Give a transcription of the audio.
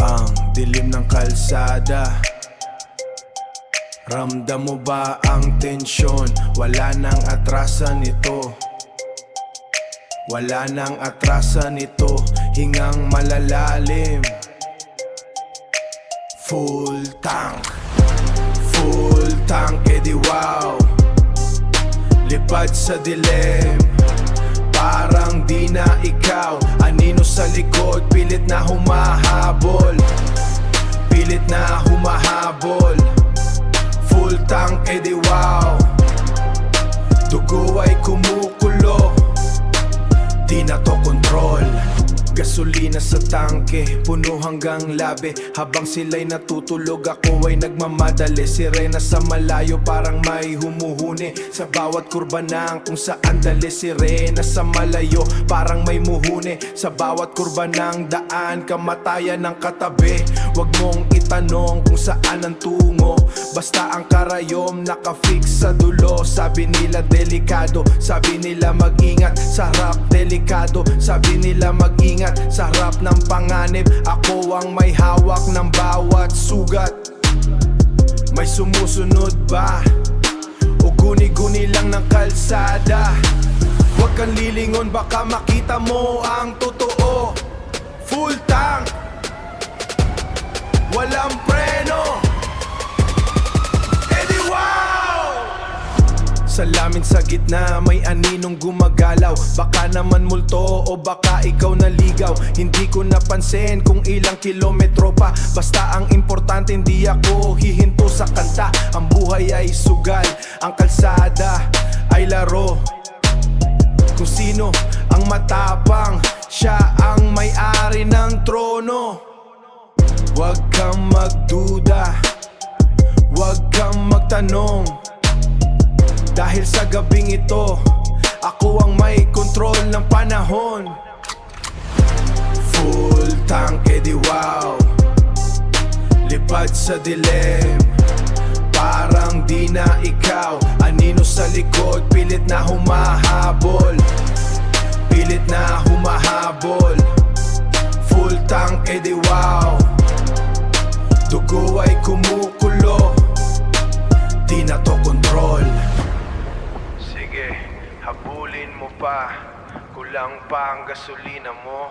Ang dilim ng kalsada, ramdam mo ba ang tensyon? Wala nang atrasan ito, wala nang atrasan ito. Hingang malalalim, full tank, edi wow. Lipad sa dilim, parang di na ikaw. Anino sa likod, pilit na humahabol, pilit na humahabol. Full tank, edi wow. Dugo ay kumukulo, di na to kontrol. Gasolina sa tangke, puno hanggang labi. Habang sila'y natutulog, ako ay nagmamadali. Sirena sa malayo, parang may humuhuni sa bawat kurba ng kung saan dali. Sirena sa malayo, parang may muhuni sa bawat kurba ng daan. Kamatayan ng katabi, wag mong itanong kung saan ang tungo. Basta ang karayom nakafix sa dulo. Sabi nila delikado, sabi nila mag-ingat. Sa harap delikado, sabi nila mag-ingat. Sa harap ng panganib, ako ang may hawak ng bawat sugat. May sumusunod ba? O guni-guni lang ng kalsada? Huwag kang lilingon, baka makita mo ang totoo. Full tank, walang preno, edi wow! Salamin sa gitna, may aninong gumagalaw. Baka naman multo o baka ikaw naligaw. Hindi ko napansin kung ilang kilometro pa. Basta ang importante hindi ako hihinto sa kanta. Ang buhay ay sugal, ang kalsada ay laro. Kung sino ang matapang, siya ang may-ari ng trono. Huwag kang magduda, huwag kang magtanong. Dahil sa gabing ito, ako ang may kontrol ng panahon. Full tank, edi wow. Lipad sa dilim, parang di na ikaw. Anino sa likod, pilit na humahabol, pilit na humahabol. Full tank, edi wow. Dugo ay kumukulo, di na to kontrol. Sige, habulin mo pa, kulang pa ang gasolina mo.